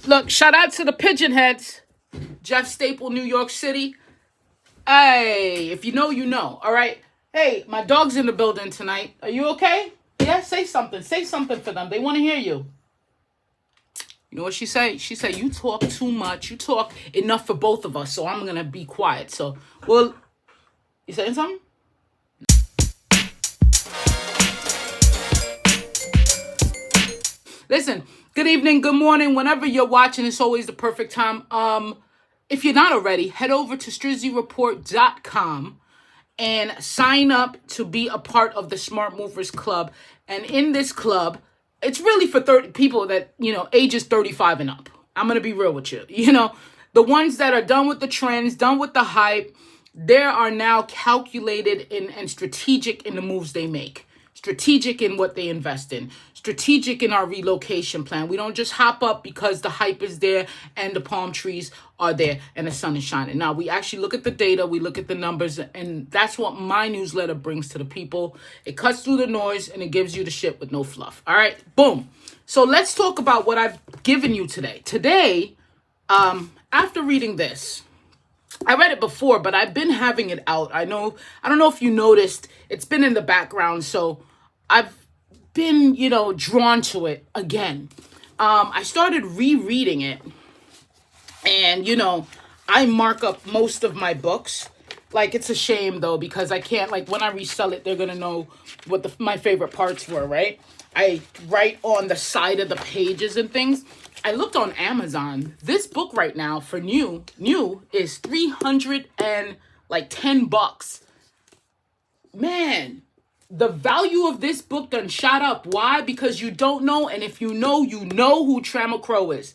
Look, shout out to the Pigeon Heads. Jeff Staple, New York City. Hey, if you know, you know. All right. Hey, my dog's in the building tonight. Are you okay? Yeah, say something. Say something for them. They want to hear you. You know what she say? She said, you talk too much. You talk enough for both of us, so I'm going to be quiet. So, well, you saying something? Listen, good evening, good morning. Whenever you're watching, it's always the perfect time. If you're not already, head over to strizzyreport.com and sign up to be a part of the Smart Movers Club. And in this club, it's really for 30 people that, ages 35 and up. I'm going to be real with you. The ones that are done with the trends, done with the hype, they are now calculated and strategic in the moves they make. Strategic in what they invest in. Strategic in our relocation plan. We don't just hop up because the hype is there and the palm trees are there and the sun is shining. Now, we actually look at the data, we look at the numbers, and that's what my newsletter brings to the people. It cuts through the noise and it gives you the shit with no fluff. All right, boom. So let's talk about what I've given you today. Today, after reading this, I read it before, but I've been having it out. I don't know if you noticed, it's been in the background, so I've been, drawn to it again. I started rereading it, and, I mark up most of my books. Like, it's a shame, though, because I can't, when I resell it, they're going to know what my favorite parts were, right? I write on the side of the pages and things. I looked on Amazon. This book right now for new is $310. Man, the value of this book done shot up. Why? Because you don't know, and if you know who Trammell Crow is.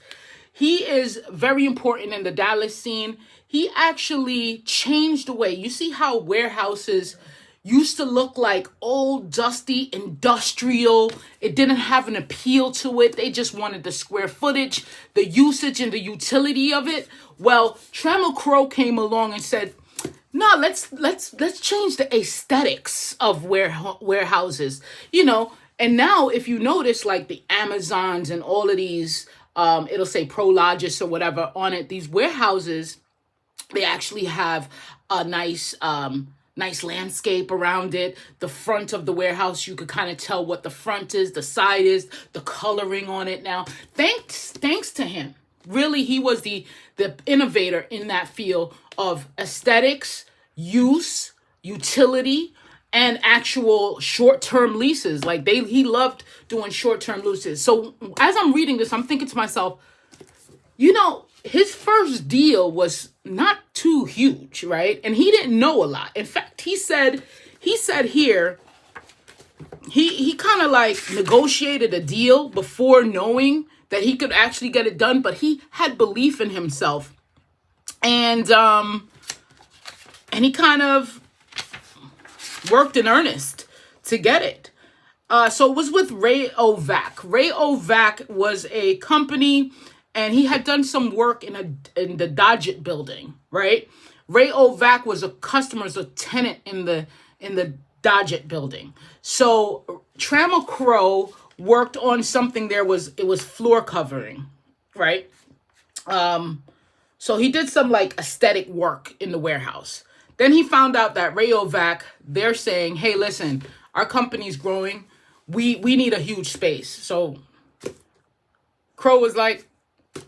He is very important in the Dallas scene. He actually changed the way. You see how warehouses used to look like old, dusty, industrial. It didn't have an appeal to it. They just wanted the square footage, the usage, and the utility of it. Well, Trammell Crow came along and said, no, let's change the aesthetics of warehouses, And now, if you notice, like the Amazons and all of these, it'll say Prologis or whatever on it. These warehouses, they actually have a nice landscape around it. The front of the warehouse, you could kind of tell what the front is, the side is, the coloring on it. Now, thanks to him. Really, he was the innovator in that field of aesthetics, use, utility, and actual short-term leases. He loved doing short-term leases. So as I'm reading this, I'm thinking to myself, his first deal was not too huge, right? And he didn't know a lot. In fact, he said here, he kind of negotiated a deal before knowing that he could actually get it done, but he had belief in himself. And he kind of worked in earnest to get it. So it was with WWII. WWII was a company, and he had done some work in the Dodgett building, right? WWII was a tenant in the Dodgett building. So Trammell Crow worked on something. It was floor covering, right? So he did some aesthetic work in the warehouse. Then he found out that WWII, they're saying, hey, listen, our company's growing. We need a huge space. So Crow was like,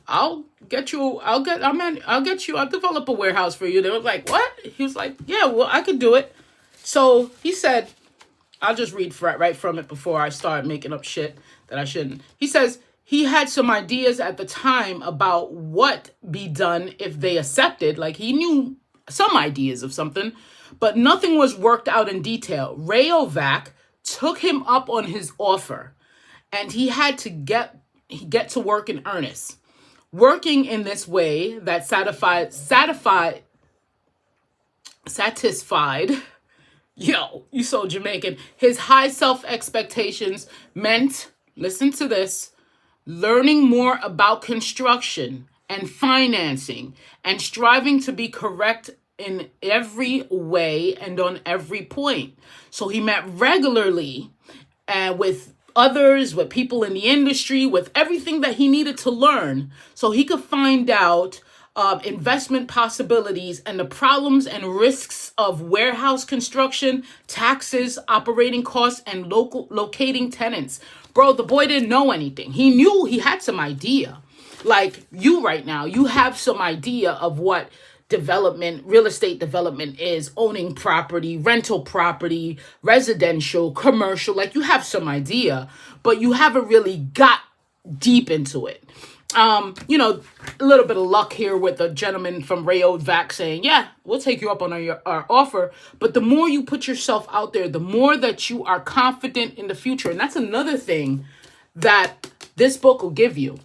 I'll develop a warehouse for you. They were like, what? He was like, yeah, well, I could do it. So he said, I'll just read right from it before I start making up shit that I shouldn't. He says he had some ideas at the time about what be done if they accepted. He knew some ideas of something, but nothing was worked out in detail. WWII took him up on his offer, and he had to get to work in earnest. Working in this way that satisfied, you so Jamaican, his high self-expectations meant, listen to this, learning more about construction and financing and striving to be correct in every way and on every point. So he met regularly with others, with people in the industry, with everything that he needed to learn so he could find out investment possibilities and the problems and risks of warehouse construction, taxes, operating costs, and locating tenants. Bro, the boy didn't know anything. He knew he had some idea. Like you right now, you have some idea of what development, real estate development is, owning property, rental property, residential, commercial. Like you have some idea, but you haven't really got deep into it. You know, a little bit of luck here with a gentleman from Rayo Vac saying, yeah, we'll take you up on our offer. But the more you put yourself out there, the more that you are confident in the future. And that's another thing that this book will give you.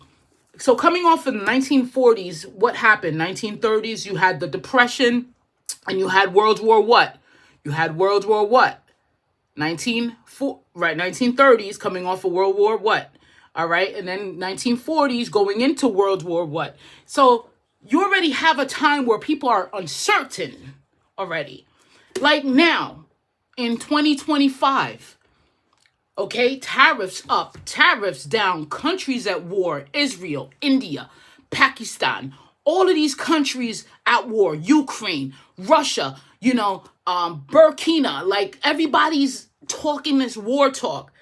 So coming off of the 1940s, what happened? 1930s, you had the Depression and you had World War what? You had World War what? 1930s coming off of World War what? All right. And then 1940s going into World War what? So you already have a time where people are uncertain already. Like now in 2025, okay, tariffs up, tariffs down, countries at war, Israel, India, Pakistan, all of these countries at war, Ukraine, Russia, Burkina, like everybody's talking this war talk.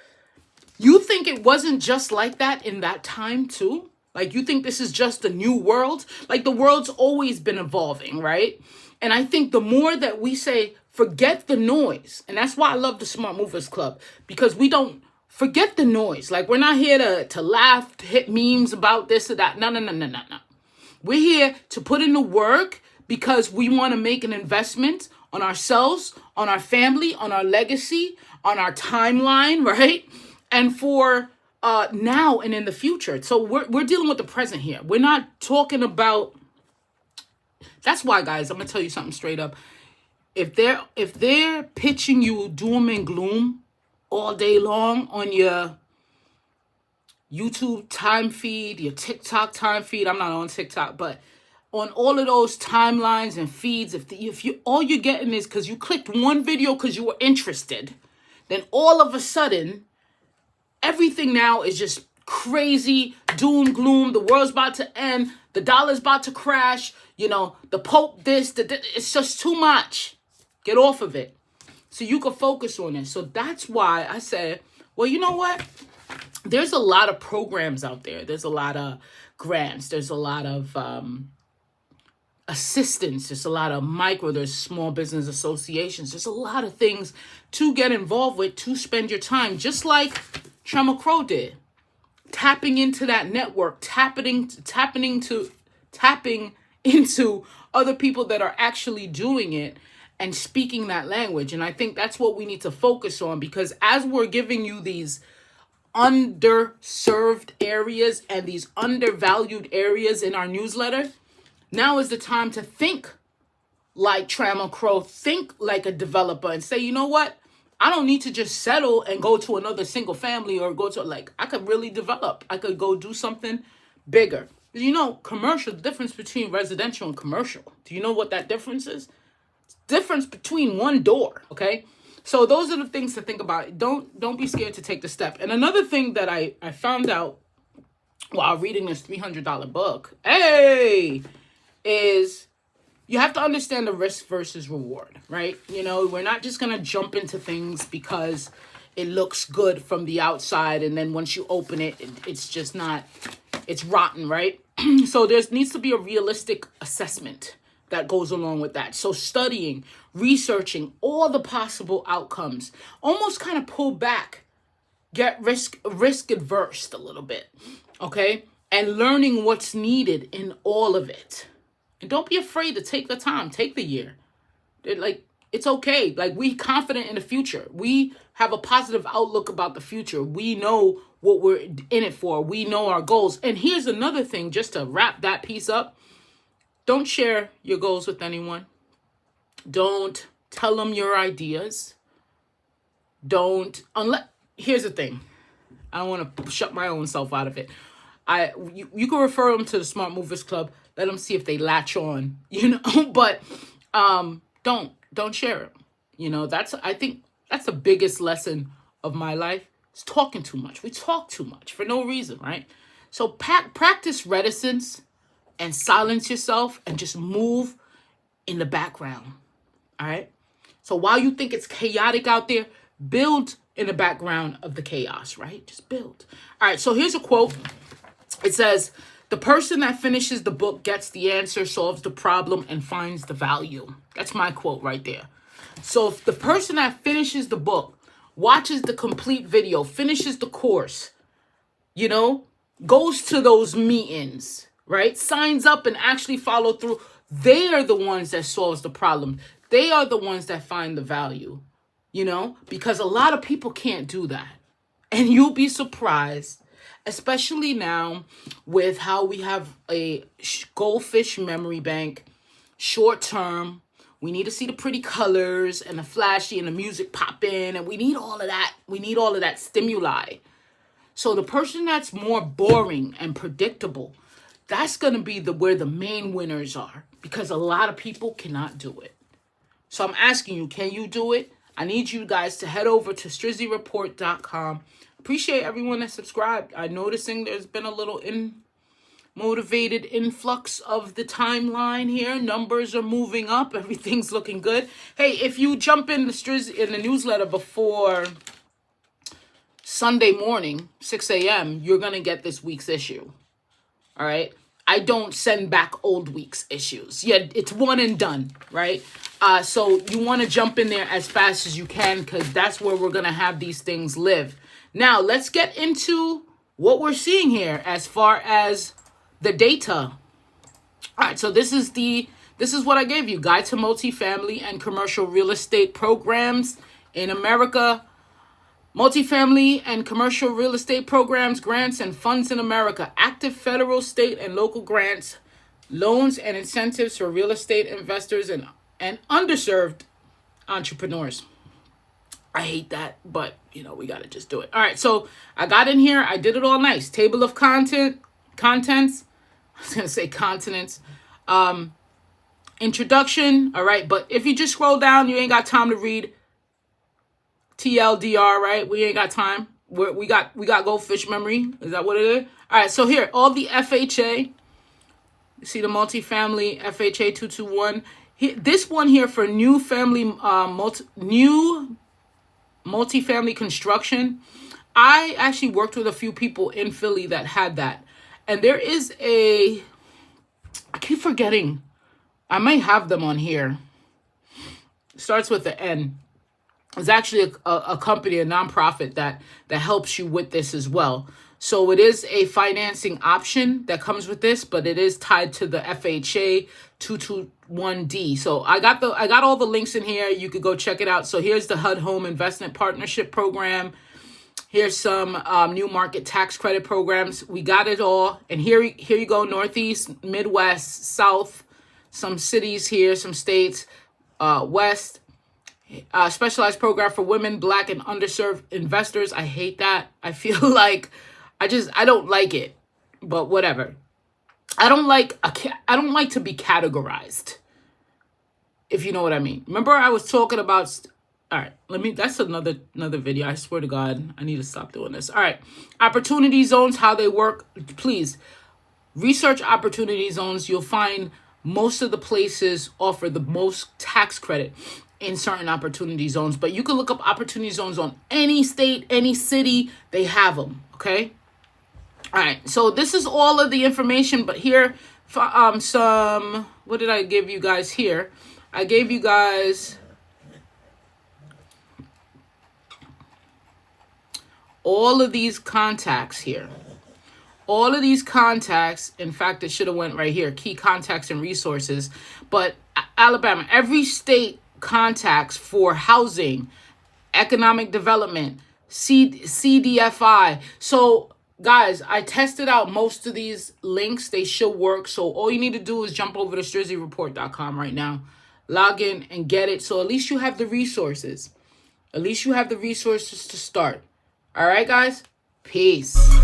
You think it wasn't just like that in that time too? Like you think this is just a new world? Like the world's always been evolving, right? And I think the more that we say, forget the noise. And that's why I love the Smart Movers Club, because we don't forget the noise. Like we're not here to laugh, to hit memes about this or that. No. We're here to put in the work because we want to make an investment on ourselves, on our family, on our legacy, on our timeline, right? And for now and in the future. So we're dealing with the present here. We're not talking about. That's why, guys, I'm gonna tell you something straight up. If they're pitching you doom and gloom all day long on your YouTube time feed, your TikTok time feed, I'm not on TikTok, but on all of those timelines and feeds, if you all you're getting is because you clicked one video because you were interested, then all of a sudden everything now is just crazy, doom, gloom, the world's about to end, the dollar's about to crash, the Pope this, it's just too much. Get off of it so you can focus on it. So that's why I said, well, you know what? There's a lot of programs out there. There's a lot of grants. There's a lot of assistance. There's a lot of there's small business associations. There's a lot of things to get involved with, to spend your time, just like Trammell Crow did. Tapping into that network, tapping into other people that are actually doing it and speaking that language. And I think that's what we need to focus on, because as we're giving you these underserved areas and these undervalued areas in our newsletter, now is the time to think like Trammell Crow, think like a developer, and say, you know what? I don't need to just settle and go to another single family or go to, I could really develop. I could go do something bigger. Commercial, the difference between residential and commercial. Do you know what that difference is? It's difference between one door, okay? So those are the things to think about. Don't be scared to take the step. And another thing that I found out while reading this $300 book, is you have to understand the risk versus reward, right? We're not just going to jump into things because it looks good from the outside, and then once you open it, it's just not, it's rotten, right? So there needs to be a realistic assessment that goes along with that. So studying, researching all the possible outcomes, almost kind of pull back, get risk adverse a little bit, okay? And learning what's needed in all of it. And don't be afraid to take the time, take the year. It's okay. We confident in the future. We have a positive outlook about the future. We know what we're in it for. We know our goals. And here's another thing, just to wrap that piece up. Don't share your goals with anyone. Don't tell them your ideas. Here's the thing. I don't want to shut my own self out of it. You can refer them to the Smart Movers Club. Let them see if they latch on, but don't share it. I think that's the biggest lesson of my life. It's talking too much. We talk too much for no reason, right? So practice reticence and silence yourself and just move in the background, all right? So while you think it's chaotic out there, build in the background of the chaos, right? Just build. All right, so here's a quote. It says, the person that finishes the book gets the answer, solves the problem, and finds the value. That's my quote right there. So if the person that finishes the book, watches the complete video, finishes the course, you know, goes to those meetings, right? Signs up and actually follow through. They are the ones that solves the problem. They are the ones that find the value, you know, because a lot of people can't do that. And you'll be surprised, especially now with how we have a goldfish memory bank, short term. We need to see the pretty colors and the flashy and the music pop in. And we need all of that. We need all of that stimuli. So the person that's more boring and predictable, that's going to be where the main winners are, because a lot of people cannot do it. So I'm asking you, can you do it? I need you guys to head over to strizzyreport.com. Appreciate everyone that subscribed. I'm noticing there's been a little motivated influx of the timeline here. Numbers are moving up. Everything's looking good. Hey, if you jump in the newsletter before Sunday morning, 6 a.m., you're going to get this week's issue. All right? I don't send back old week's issues. Yeah, it's one and done, right? So you want to jump in there as fast as you can, because that's where we're going to have these things live. Now, let's get into what we're seeing here as far as the data. All right, so this is what I gave you. Guide to multifamily and commercial real estate programs in America. Multifamily and commercial real estate programs, grants, and funds in America. Active federal, state, and local grants, loans, and incentives for real estate investors and underserved entrepreneurs. I hate that, but, you know, we got to just do it. All right, so I got in here. I did it all nice. Table of contents. I was going to say continents. Introduction, all right? But if you just scroll down, you ain't got time to read TLDR, right? We ain't got time. We got goldfish memory. Is that what it is? All right, so here, all the FHA. You see the multifamily FHA 221. This one here for new multifamily construction. I actually worked with a few people in Philly that had that. And there is I keep forgetting. I might have them on here. It starts with the N. It's actually a company, a nonprofit that helps you with this as well. So it is a financing option that comes with this, but it is tied to the FHA 221D. So I got all the links in here. You could go check it out. So here's the HUD Home Investment Partnership Program. Here's some new market tax credit programs. We got it all. And here you go, Northeast, Midwest, South, some cities here, some states, West. Specialized program for women, Black, and underserved investors. I hate that. I feel like I don't like it, but whatever. I don't like to be categorized, if you know what I mean. Remember I was talking about, all right, that's another video. I swear to God, I need to stop doing this. All right, opportunity zones, how they work. Please research opportunity zones. You'll find most of the places offer the most tax credit in certain opportunity zones, but you can look up opportunity zones on any state, any city. They have them. Okay. All right. So this is all of the information, but here, some, what did I give you guys here? I gave you guys all of these contacts here. All of these contacts, in fact, it should have went right here, key contacts and resources, but Alabama, every state contacts for housing, economic development, CDFI. So guys, I tested out most of these links. They should work. So all you need to do is jump over to strizzyreport.com right now, log in and get it. So at least you have the resources. At least you have the resources to start. All right, guys. Peace.